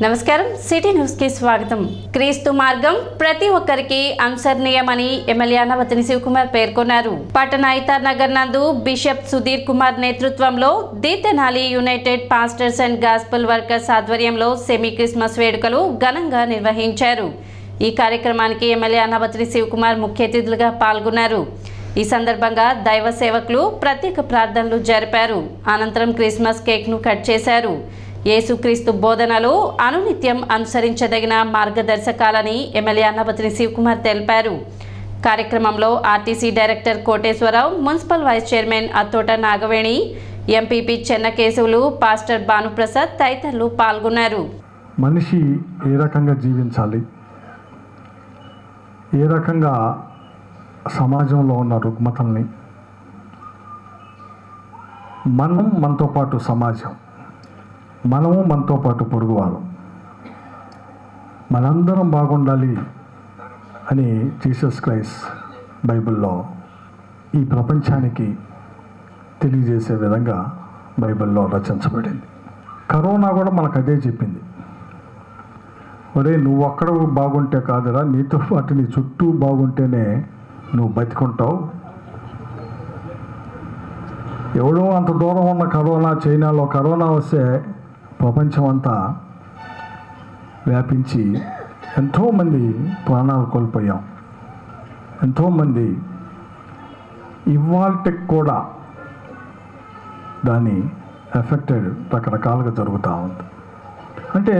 నమస్కారం city news కి స్వాగతం. క్రీస్తు మార్గం ప్రతి ఒక్కరికి అనుసరణీయమని ఎమ్మెల్యే అన్నవతిని శివకుమార్ పేర్కొన్నారు. పట్టణ ఐతార్ నగర్ నందు బిషప్ సుధీర్ కుమార్ నేతృత్వంలో దీతెనాలి united pastors and gospel workers ఆధ్వర్యంలో సెమీ క్రిస్మస్ వేడుకలు ఘనంగా నిర్వహించారు. ఈ కార్యక్రమానికి ఎమ్మెల్యే అన్నవతిని శివకుమార్ ముఖ్య అతిథులుగా పాల్గొన్నారు. ఈ సందర్భంగా దైవ సేవకులు ప్రత్యేక ప్రార్థనలు జరిపారు. అనంతరం క్రిస్మస్ కేక్ ను కట్ చేశారు. యేసుక్రీస్తు బోధనలు అనునిత్యం అనుసరించదగిన మార్గదర్శకాలని ఎమ్మెల్యే అన్నవతిని శివకుమార్ తెలిపారు. కార్యక్రమంలో RTC director Koteswararao, municipal vice chairman Attota Nagaveni, MPP Chennakesavulu, pastor Bhanuprasad తదితరులు పాల్గొన్నారు. మనిషి ఏ రకంగా జీవించాలి, ఏ రకంగా సమాజంలో ఉన్న రుగ్మతల్ని మనతో పాటు సమాజం, మనము మనతో పాటు పొరుగువారు, మనందరం బాగుండాలి అని జీసస్ క్రైస్ట్ బైబిల్లో ఈ ప్రపంచానికి తెలియజేసే విధంగా బైబిల్లో రచించబడింది. కరోనా కూడా మనకు అదే చెప్పింది. ఒరే, నువ్వు ఒక్కడ బాగుంటే కాదురా, నీతో పాటు నీ చుట్టూ బాగుంటేనే నువ్వు బతికుంటావు. ఎవడో అంత దూరం ఉన్న కరోనా, చైనాలో కరోనా వస్తే ప్రపంచం అంతా వ్యాపించి ఎంతోమంది ప్రాణాలు కోల్పోయాం. ఎంతోమంది ఇవాల్టికి కూడా దాని ఎఫెక్టెడ్ రకరకాలుగా జరుగుతూ ఉంది. అంటే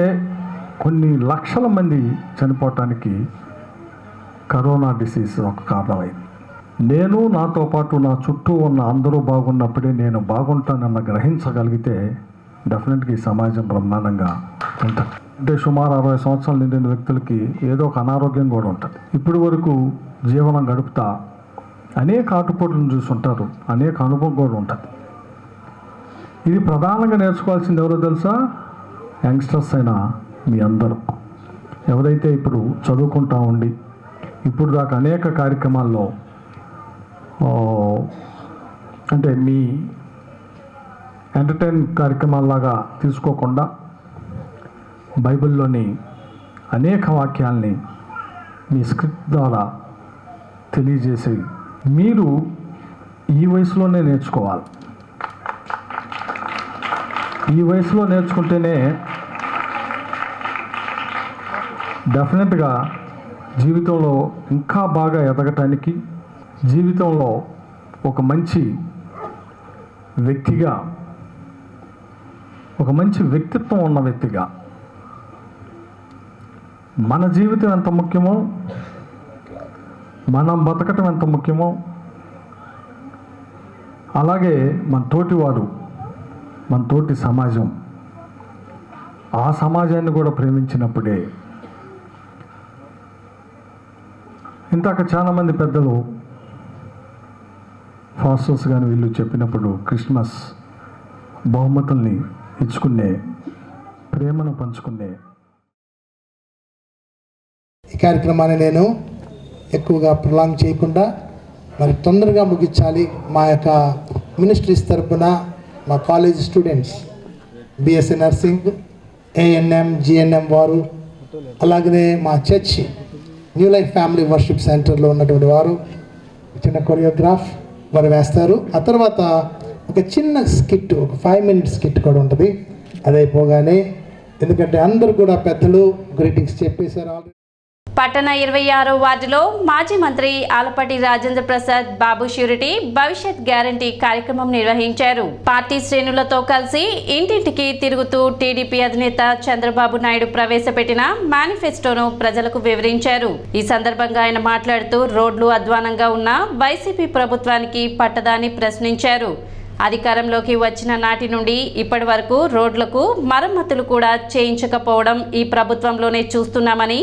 కొన్ని లక్షల మంది చనిపోవటానికి కరోనా డిసీజ్ ఒక కారణమైంది. నేను, నాతో పాటు నా చుట్టూ ఉన్న అందరూ బాగున్నప్పుడే నేను బాగుంటానన్న గ్రహించగలిగితే డెఫినెట్గా ఈ సమాజం బ్రహ్మాండంగా ఉంటుంది. అంటే సుమారు 60 సంవత్సరాలు నిండిన వ్యక్తులకి ఏదో ఒక అనారోగ్యం కూడా ఉంటుంది. ఇప్పటి వరకు జీవనం గడుపుతా అనేక ఆటుపోట్లను చూసుంటారు, అనేక అనుభవం కూడా ఉంటుంది. ఇది ప్రధానంగా నేర్చుకోవాల్సింది ఎవరో తెలుసా? యంగ్స్టర్స్ అయినా మీ అందరూ ఎవరైతే ఇప్పుడు చదువుకుంటా ఉండి ఇప్పుడు దాకా అనేక కార్యక్రమాల్లో అంటే మీ ఎంటర్టైన్ కార్యక్రమాల్లాగా తీసుకోకుండా బైబిల్లోని అనేక వాక్యాల్ని మీ స్క్రిప్ట్ ద్వారా తెలియజేసి మీరు ఈ వయసులోనే నేర్చుకోవాలి. ఈ వయసులో నేర్చుకుంటేనే డెఫినెట్గా జీవితంలో ఇంకా బాగా ఎదగటానికి, జీవితంలో ఒక మంచి వ్యక్తిగా, ఒక మంచి వ్యక్తిత్వం ఉన్న వ్యక్తిగా, మన జీవితం ఎంత ముఖ్యమో, మనం బతకటం ఎంత ముఖ్యమో, అలాగే మన తోటివారు, మన తోటి సమాజం, ఆ సమాజాన్ని కూడా ప్రేమించినప్పుడే. ఇంతాక చాలామంది పెద్దలు ఫాస్టర్స్ కానీ వీళ్ళు చెప్పినప్పుడు క్రిస్మస్ బహుమతుల్ని ఇచ్చుకునే, ప్రేమను పంచుకునే ఈ కార్యక్రమాన్ని నేను ఎక్కువగా ప్రలాంగ్ చేయకుండా మరి తొందరగా ముగించాలి. మా యొక్క మినిస్ట్రీస్ తరఫున మా college students, BSc nursing, ANM, GNM వారు, అలాగనే మా church new life family worship సెంటర్లో ఉన్నటువంటి వారు చిన్న కొరియోగ్రాఫ్ వారు వేస్తారు. ఆ తర్వాత ఒక చిన్న స్కిట్, ఒక 5 minute స్కిట్ కూడా ఉంటుంది. అదైపోగానే, ఎందుకంటే అందరూ కూడా పెద్దలు గ్రీటింగ్స్ చెప్పేశారు ఆల్రెడీ. పట్టణ 26వ వార్డులో మాజీ మంత్రి ఆలపాటి రాజేంద్ర ప్రసాద్ బాబు ష్యూరిటీ భవిష్యత్ గ్యారంటీ కార్యక్రమం నిర్వహించారు. పార్టీ శ్రేణులతో కలిసి ఇంటింటికి తిరుగుతూ టీడీపీ అధినేత చంద్రబాబు నాయుడు ప్రవేశపెట్టిన మేనిఫెస్టోను ప్రజలకు వివరించారు. ఈ సందర్భంగా ఆయన మాట్లాడుతూ రోడ్లు అధ్వానంగా ఉన్న వైసీపీ ప్రభుత్వానికి పట్టదాని ప్రశ్నించారు. అధికారంలోకి వచ్చిన నాటి నుండి ఇప్పటి వరకు రోడ్లకు మరమ్మతులు కూడా చేయించకపోవడం ఈ ప్రభుత్వంలోనే చూస్తున్నామని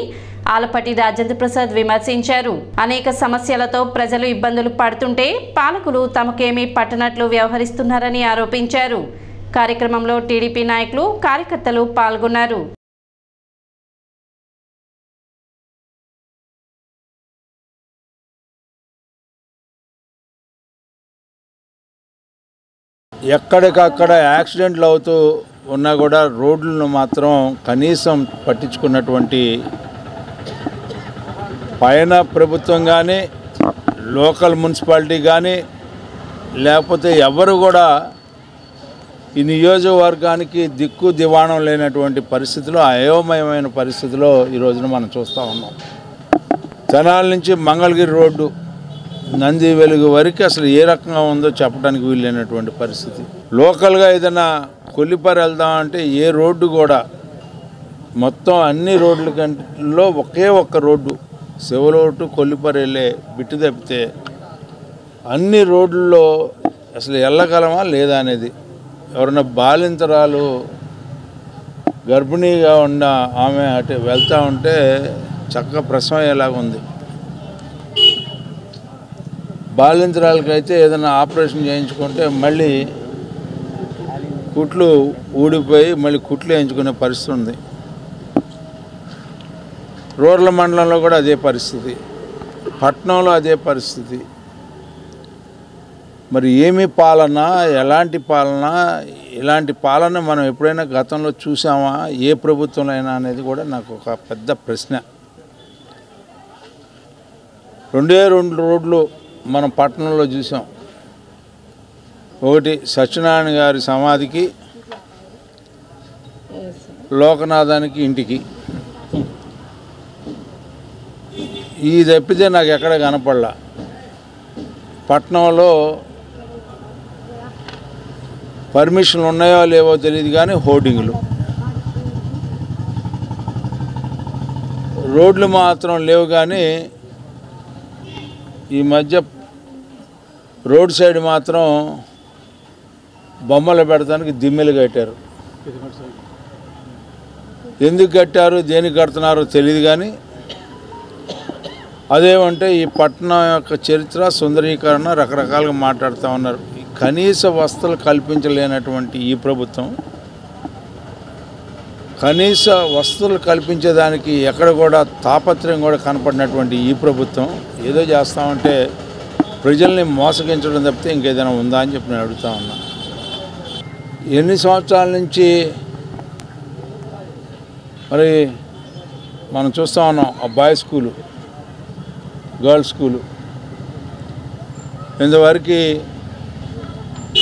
ఆలపాటి రాజేంద్ర ప్రసాద్ విమర్శించారు. అనేక సమస్యలతో ప్రజలు ఇబ్బందులు పడుతుంటే పాలకులు తమకేమీ పట్టనట్లు వ్యవహరిస్తున్నారని ఆరోపించారు. కార్యక్రమంలో టీడీపీ నాయకులు, కార్యకర్తలు పాల్గొన్నారు. ఎక్కడికక్కడ యాక్సిడెంట్లు అవుతూ ఉన్నా కూడా రోడ్లను మాత్రం కనీసం పట్టించుకున్నటువంటి పైన ప్రభుత్వం కానీ లోకల్ మున్సిపాలిటీ కానీ లేకపోతే ఎవరు కూడా ఈ నియోజకవర్గానికి దిక్కు దివాణం లేనటువంటి పరిస్థితిలో, అయోమయమైన పరిస్థితిలో ఈ రోజున మనం చూస్తూ ఉన్నాం. తెనాలి నుంచి మంగళగిరి రోడ్డు నంది వెలుగు వరకు అసలు ఏ రకంగా ఉందో చెప్పడానికి వీలైనటువంటి పరిస్థితి. లోకల్గా ఏదైనా కొల్లిపర వెళ్దామంటే ఏ రోడ్డు కూడా మొత్తం అన్ని రోడ్ల కంట్లో ఒకే ఒక్క రోడ్డు శివలోటు కొల్లిపర వెళ్ళే బిట్టు తప్పితే అన్ని రోడ్లలో అసలు వెళ్ళగలమా లేదా అనేది. ఎవరన్నా బాలింతరాలు గర్భిణీగా ఉన్న ఆమె అటు వెళ్తూ ఉంటే చక్కగా ప్రసవం అయ్యేలాగా ఉంది. బాలింతరాలకైతే ఏదైనా ఆపరేషన్ చేయించుకుంటే మళ్ళీ కుట్లు ఊడిపోయి మళ్ళీ కుట్లు వేయించుకునే పరిస్థితి ఉంది. రూరల్ మండలంలో కూడా అదే పరిస్థితి, పట్టణంలో అదే పరిస్థితి. మరి ఏమి పాలన, ఎలాంటి పాలన, ఇలాంటి పాలన మనం ఎప్పుడైనా గతంలో చూసామా ఏ ప్రభుత్వంలో అయినా అనేది కూడా నాకు ఒక పెద్ద ప్రశ్న. 2 రోడ్లు మనం పట్టణంలో చూసాం. ఒకటి సత్యనారాయణ గారి సమాధికి, లోకనాథానికి ఇంటికి. ఈ తప్పితే నాకు ఎక్కడ కనపడలా. పట్టణంలో పర్మిషన్లు ఉన్నాయో లేవో తెలియదు కానీ హోర్డింగ్లు, రోడ్లు మాత్రం లేవు. కానీ ఈ మధ్య రోడ్ సైడ్ మాత్రం బొమ్మలు పెడతానికి దిమ్మెలు కట్టారు. ఎందుకు కట్టారు, దేనికి కడుతున్నారో తెలియదు. కానీ అదేమంటే ఈ పట్టణం యొక్క చరిత్ర, సుందరీకరణ రకరకాలుగా మాట్లాడుతూ ఉన్నారు. కనీస వసతులు కల్పించలేనటువంటి ఈ ప్రభుత్వం కనీస వసతులు కల్పించేదానికి ఎక్కడ కూడా తాపత్రయం కూడా కనపడినటువంటి ఈ ప్రభుత్వం ఏదో చేస్తామంటే ప్రజల్ని మోసగించడం తప్పితే ఇంకేదైనా ఉందా అని చెప్పి నేను అడుగుతా ఉన్నా. ఎన్ని సంవత్సరాల నుంచి మరి మనం చూస్తూ ఉన్నాం ఆ బాయ్స్ స్కూలు, గర్ల్స్ స్కూలు ఇంతవరకు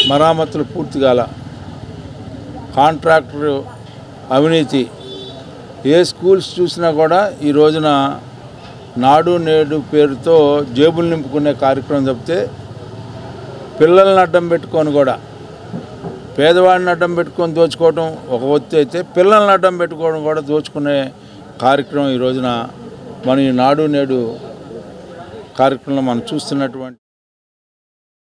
మరామతులు పూర్తి కాల, కాంట్రాక్టర్ అవినీతి. ఏ స్కూల్స్ చూసినా కూడా ఈ రోజున నాడు నేడు పేరుతో జేబులు నింపుకునే కార్యక్రమం తప్పితే పిల్లల్ని అడ్డం పెట్టుకొని కూడా, పేదవాడిని అడ్డం పెట్టుకొని దోచుకోవడం ఒక ఒత్తి అయితే, పిల్లల్ని అడ్డం పెట్టుకోవడం కూడా దోచుకునే కార్యక్రమం ఈ రోజున మనం ఈ నాడు నేడు కార్యక్రమంలో మనం చూస్తున్నటువంటి.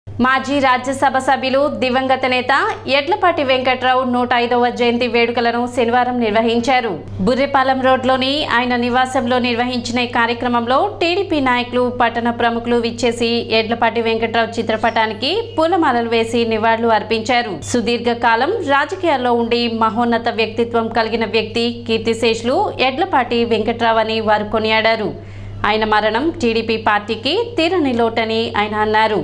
మాజీ రాజ్యసభ సభ్యులు దివంగత నేత ఎడ్లపాటి వెంకట్రావు 105వ జయంతి వేడుకలను శనివారం నిర్వహించారు. బుర్రెపాలెం రోడ్లోని ఆయన నివాసంలో నిర్వహించిన ఈ కార్యక్రమంలో టీడీపీ నాయకులు, పట్టణ ప్రముఖులు విచ్చేసి ఎడ్లపాటి వెంకట్రావు చిత్రపటానికి పూలమాలలు వేసి నివాళులు అర్పించారు. సుదీర్ఘకాలం రాజకీయాల్లో ఉండి మహోన్నత వ్యక్తిత్వం కలిగిన వ్యక్తి, కీర్తిశేషులు ఎడ్లపాటి వెంకట్రావు అని వారు కొనియాడారు. ఆయన మరణం టీడీపీ పార్టీకి తీరని లోటని ఆయన అన్నారు.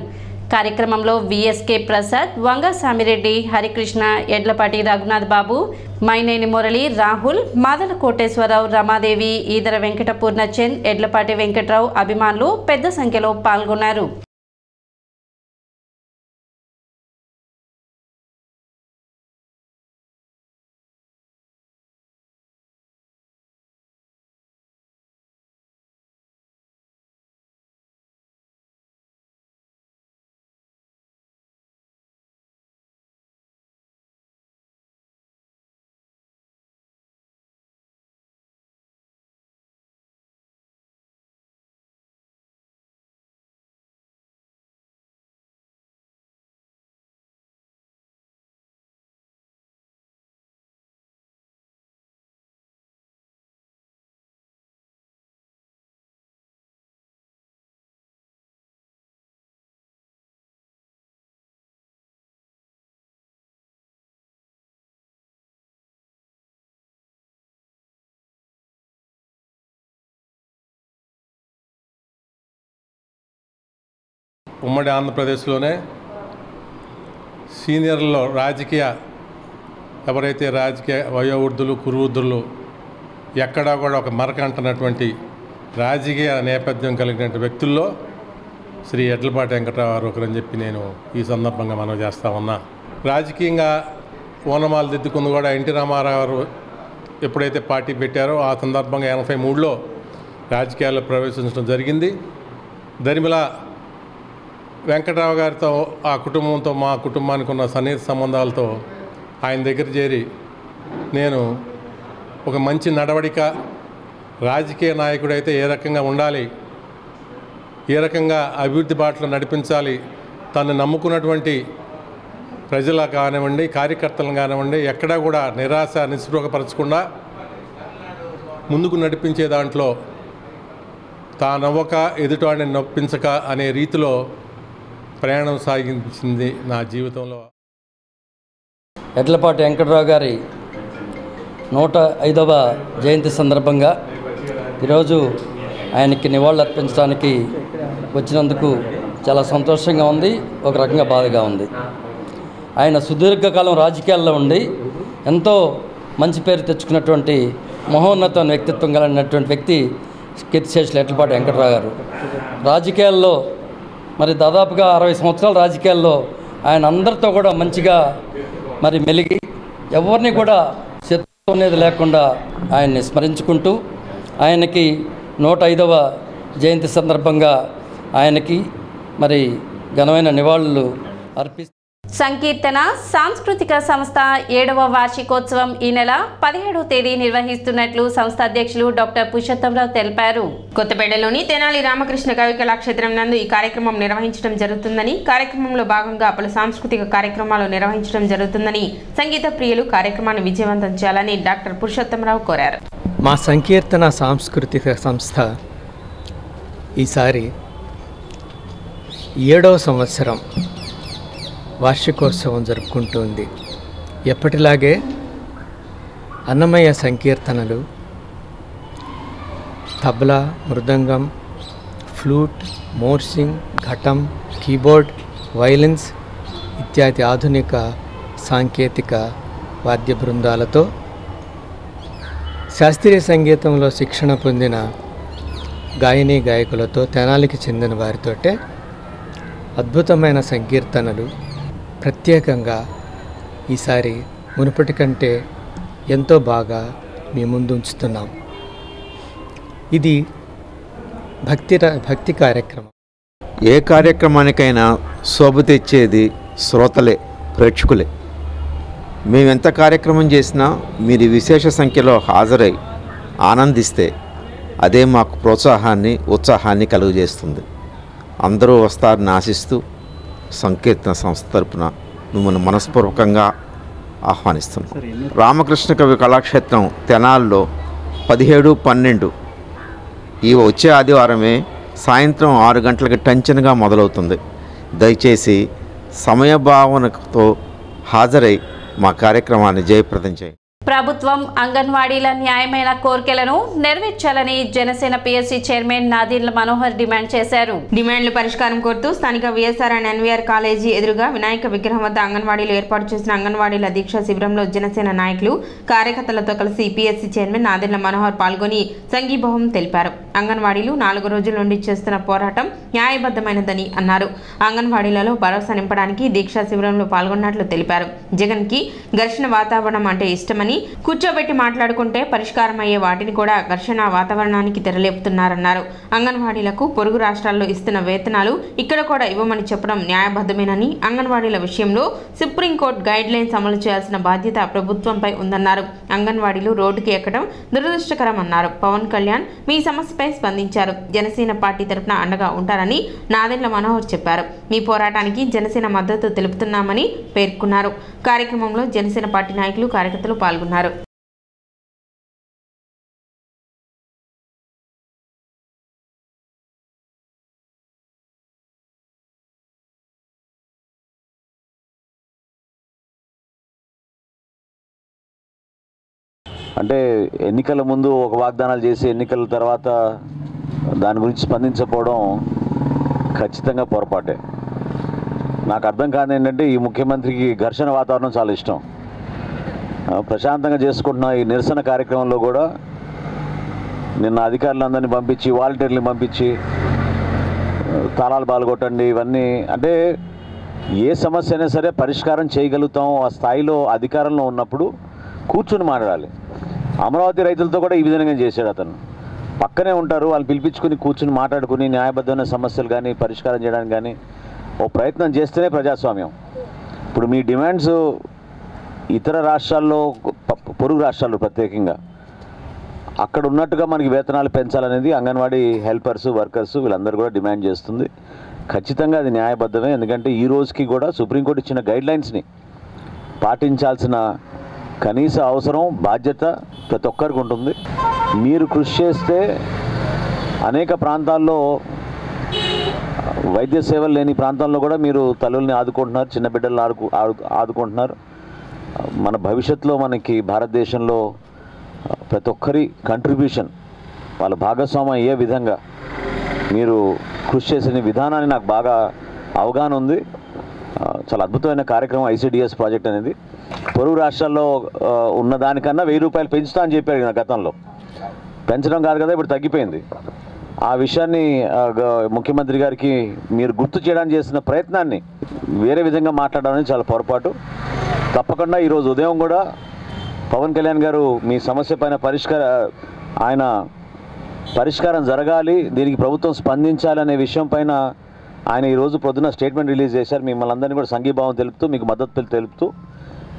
కార్యక్రమంలో విఎస్కే ప్రసాద్, వంగ సామిరెడ్డి, హరికృష్ణ, ఎడ్లపాటి రఘునాథ్ బాబు, మైనేని మురళి, రాహుల్, మాదల కోటేశ్వరరావు, రమాదేవి, ఈదర వెంకట పూర్ణచంద్, ఎడ్లపాటి వెంకట్రావు అభిమానులు పెద్ద సంఖ్యలో పాల్గొన్నారు. ఉమ్మడి ఆంధ్రప్రదేశ్లోనే సీనియర్లో రాజకీయ ఎవరైతే రాజకీయ వయోవృద్ధులు కురువృద్ధులు ఎక్కడా కూడా ఒక మరకంటున్నటువంటి రాజకీయ నేపథ్యం కలిగిన వ్యక్తుల్లో శ్రీ ఎడ్లపాటి వెంకటరావు గారు ఒకరని చెప్పి నేను ఈ సందర్భంగా మనం చేస్తా ఉన్నా. రాజకీయంగా ఓనమాలు దిద్దుకుంది కూడా ఎన్టీ రామారావు గారు ఎప్పుడైతే పార్టీ పెట్టారో ఆ సందర్భంగా 83లో రాజకీయాల్లో ప్రవేశించడం జరిగింది. దరిమిలా వెంకటరావు గారితో ఆ కుటుంబంతో మా కుటుంబానికి ఉన్న సన్నిహిత సంబంధాలతో ఆయన దగ్గర చేరి నేను ఒక మంచి నడవడిక, రాజకీయ నాయకుడైతే ఏ రకంగా ఉండాలి, ఏ రకంగా అభివృద్ధి బాటలో నడిపించాలి, తను నమ్ముకున్నటువంటి ప్రజలకు కానివ్వండి కార్యకర్తలను కానివ్వండి ఎక్కడా కూడా నిరాశ నిస్పృహపరచకుండా ముందుకు నడిపించే దాంట్లో తానవ్వక ఎదుటివాడిని నొప్పించక అనే రీతిలో ప్రయాణం సాగించింది నా జీవితంలో. ఎడ్లపాటి వెంకటరావు గారి 105వ జయంతి సందర్భంగా ఈరోజు ఆయనకి నివాళులర్పించడానికి వచ్చినందుకు చాలా సంతోషంగా ఉంది, ఒక రకంగా బాధగా ఉంది. ఆయన సుదీర్ఘకాలం రాజకీయాల్లో ఉండి ఎంతో మంచి పేరు తెచ్చుకున్నటువంటి మహోన్నతమైన వ్యక్తిత్వం కలిగినటువంటి వ్యక్తి కీర్తిశేషులు ఎడ్లపాటి వెంకటరావు గారు. రాజకీయాల్లో మరి దాదాపుగా 60 సంవత్సరాల రాజకీయాల్లో ఆయన అందరితో కూడా మంచిగా మరి మెలిగి ఎవరిని కూడా శత్రువు అనేది లేకుండా ఆయన్ని స్మరించుకుంటూ ఆయనకి 105వ జయంతి సందర్భంగా ఆయనకి మరి ఘనమైన నివాళులు అర్పిస్తూ సంకీర్తన సాంస్కృతిక సంస్థ 7వ వార్షికోత్సవం ఈ నెల 17వ తేదీ నిర్వహిస్తున్నట్లు సంస్థ అధ్యక్షులు డాక్టర్ పురుషోత్తమరావు తెలిపారు. కొత్తపేటలోని తెనాలి రామకృష్ణ కవి కళాక్షేత్రం నందు ఈ కార్యక్రమం నిర్వహించడం జరుగుతుందని, కార్యక్రమంలో భాగంగా పలు సాంస్కృతిక కార్యక్రమాలు నిర్వహించడం జరుగుతుందని, సంగీత ప్రియులు కార్యక్రమాన్ని విజయవంతం చేయాలని డాక్టర్ పురుషోత్తమరావు కోరారు. మా సంకీర్తన సాంస్కృతిక సంస్థ ఈసారి 7వ సంవత్సరం వార్షికోత్సవం జరుపుకుంటుంది. ఎప్పటిలాగే అన్నమయ్య సంకీర్తనలు, తబలా, మృదంగం, ఫ్లూట్, మోర్సింగ్, ఘటం, కీబోర్డ్, వైలిన్స్ ఇత్యాది ఆధునిక సాంకేతిక వాద్య బృందాలతో శాస్త్రీయ సంగీతంలో శిక్షణ పొందిన గాయనీ గాయకులతో తెనాలికి చెందిన వారితోటే అద్భుతమైన సంకీర్తనలు ప్రత్యేకంగా ఈసారి మునుపటి కంటే ఎంతో బాగా మీ ముందు ఉంచుతున్నాం. ఇది భక్తి కార్యక్రమం. ఏ కార్యక్రమానికైనా శోభ తెచ్చేది శ్రోతలే, ప్రేక్షకులే. మేమెంత కార్యక్రమం చేసినా మీరు విశేష సంఖ్యలో హాజరై ఆనందిస్తే అదే మాకు ప్రోత్సాహాన్ని, ఉత్సాహాన్ని కలుగజేస్తుంది. అందరూ వస్తారని ఆశిస్తూ సంకీర్తన సంస్థ తరపున మిమ్మల్ని మనస్పూర్వకంగా ఆహ్వానిస్తున్నాం. రామకృష్ణ కవి కళాక్షేత్రం తెనాల్లో 17, 12 ఈ వచ్చే ఆదివారమే సాయంత్రం 6 గంటలకి టంచనగా మొదలవుతుంది. దయచేసి సమయభావనతో హాజరై మా కార్యక్రమాన్ని జయప్రదం చేయండి. ప్రభుత్వం అంగన్వాడీల న్యాయమైన కోరికలను నెరవేర్చాలని Janasena PSC chairman Nadendla Manohar demand చేశారు. డిమాండ్లు పరిష్కారం కోరుతూ స్థానిక విఎస్ఆర్ అండ్ ఎన్వీఆర్ కాలేజీ ఎదురుగా వినాయక విగ్రహం వద్ద అంగన్వాడీలు ఏర్పాటు చేసిన అంగన్వాడీల దీక్షా శిబిరంలో జనసేన నాయకులు, కార్యకర్తలతో కలిసి పిఎస్సి చైర్మన్ నాదెండ్ల మనోహర్ పాల్గొని సంఘీభావం తెలిపారు. అంగన్వాడీలు 4 రోజుల నుండి చేస్తున్న పోరాటం న్యాయబద్ధమైనదని అన్నారు. అంగన్వాడీలలో భరోసా నింపడానికి దీక్షా శిబిరంలో పాల్గొన్నట్లు తెలిపారు. జగన్ కి ఘర్షణ వాతావరణం అంటే ఇష్టమని, కూర్చోబెట్టి మాట్లాడుకుంటే పరిష్కారం అయ్యే వాటిని కూడా ఘర్షణ వాతావరణానికి తెరలేపుతున్నారన్నారు. అంగన్వాడీలకు పొరుగు రాష్ట్రాల్లో ఇస్తున్న వేతనాలు ఇక్కడ కూడా ఇవ్వమని చెప్పడం న్యాయబద్ధమేనని, అంగన్వాడీల విషయంలో సుప్రీంకోర్టు గైడ్ లైన్స్ అమలు చేయాల్సిన బాధ్యత ప్రభుత్వంపై ఉందన్నారు. అంగన్వాడీలు రోడ్డుకి ఎక్కడం దురదృష్టకరమన్నారు. పవన్ కళ్యాణ్ మీ సమస్యపై స్పందించారు. జనసేన పార్టీ తరఫున అండగా ఉంటారని నాదెండ్ల మనోహర్ చెప్పారు. మీ పోరాటానికి జనసేన మద్దతు తెలుపుతున్నామని పేర్కొన్నారు. కార్యక్రమంలో జనసేన పార్టీ నాయకులు, కార్యకర్తలు పాల్గొన్నారు. అంటే ఎన్నికల ముందు ఒక వాగ్దానాలు చేసి ఎన్నికల తర్వాత దాని గురించి స్పందించకపోవడం ఖచ్చితంగా పొరపాటే. నాకు అర్థం కాదు ఏంటంటే ఈ ముఖ్యమంత్రికి ఘర్షణ వాతావరణం చాలా ఇష్టం. ప్రశాంతంగా చేసుకుంటున్న ఈ నిరసన కార్యక్రమంలో కూడా నిన్న అధికారులందరినీ పంపించి వాలంటీర్ని పంపించి తాళాలు బాలుగొట్టండి ఇవన్నీ అంటే ఏ సమస్య అయినా సరే పరిష్కారం చేయగలుగుతాం ఆ స్థాయిలో అధికారంలో ఉన్నప్పుడు కూర్చుని మాట్లాడాలి. అమరావతి రైతులతో కూడా ఈ విధంగా చేశాడు అతను. పక్కనే ఉంటారు, వాళ్ళు పిలిపించుకుని కూర్చుని మాట్లాడుకుని న్యాయబద్ధమైన సమస్యలు కానీ పరిష్కారం చేయడానికి కానీ ఓ ప్రయత్నం చేస్తేనే ప్రజాస్వామ్యం. ఇప్పుడు మీ డిమాండ్స్ ఇతర రాష్ట్రాల్లో, పొరుగు రాష్ట్రాల్లో ప్రత్యేకంగా అక్కడ ఉన్నట్టుగా మనకి వేతనాలు పెంచాలనేది అంగన్వాడీ హెల్పర్స్, వర్కర్స్ వీళ్ళందరూ కూడా డిమాండ్ చేస్తుంది. ఖచ్చితంగా అది న్యాయబద్ధమే. ఎందుకంటే ఈ రోజుకి కూడా సుప్రీంకోర్టు ఇచ్చిన గైడ్లైన్స్ని పాటించాల్సిన కనీస అవసరం, బాధ్యత ప్రతి ఒక్కరికి ఉంటుంది. మీరు కృషి చేస్తే అనేక ప్రాంతాల్లో వైద్య సేవలు లేని ప్రాంతాల్లో కూడా మీరు తల్లుల్ని ఆదుకుంటున్నారు, చిన్న బిడ్డలను ఆదుకుంటున్నారు. మన భవిష్యత్తులో మనకి భారతదేశంలో ప్రతి ఒక్కరి కంట్రిబ్యూషన్, వాళ్ళ భాగస్వామ్యం అయ్యే విధంగా మీరు కృషి చేసిన విధానాన్ని నాకు బాగా అవగాహన ఉంది. చాలా అద్భుతమైన కార్యక్రమం ఐసిడిఎస్ ప్రాజెక్ట్ అనేది. పొరుగు రాష్ట్రాల్లో ఉన్న దానికన్నా 1000 రూపాయలు పెంచుతా అని చెప్పాడు నా గతంలో. పెంచడం కాదు కదా, ఇప్పుడు తగ్గిపోయింది. ఆ విషయాన్ని ముఖ్యమంత్రి గారికి మీరు గుర్తు చేయడానికి చేసిన ప్రయత్నాన్ని వేరే విధంగా మాట్లాడడం అనేది చాలా పొరపాటు. తప్పకుండా ఈరోజు ఉదయం కూడా పవన్ కళ్యాణ్ గారు మీ సమస్య పైన పరిష్కారం జరగాలి, దీనికి ప్రభుత్వం స్పందించాలనే విషయం పైన ఆయన ఈరోజు పొద్దున స్టేట్మెంట్ రిలీజ్ చేశారు. మిమ్మల్ని అందరినీ కూడా సంఘీభావం తెలుపుతూ, మీకు మద్దతు తెలుపుతూ,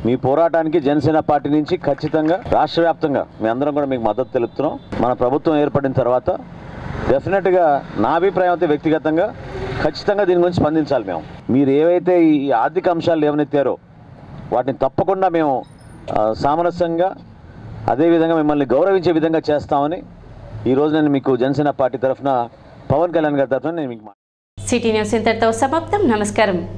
మీ పోరాటానికి జనసేన పార్టీ నుంచి ఖచ్చితంగా రాష్ట్ర వ్యాప్తంగా మీ అందరం కూడా మీకు మద్దతు తెలుపుతున్నాం. మన ప్రభుత్వం ఏర్పడిన తర్వాత డెఫినెట్గా నా అభిప్రాయం అయితే వ్యక్తిగతంగా ఖచ్చితంగా దీని గురించి స్పందించాలి. మీరు ఏవైతే ఈ ఆర్థిక అంశాలు లేవనెత్తారో వాటిని తప్పకుండా మేము సామరస్యంగా అదేవిధంగా మిమ్మల్ని గౌరవించే విధంగా చేస్తామని ఈరోజు నేను మీకు జనసేన పార్టీ తరఫున, పవన్ కళ్యాణ్ గారి తరఫున నేను మీకు సిటీ న్యూస్ ఇంతటితో సమాప్తం. నమస్కారం.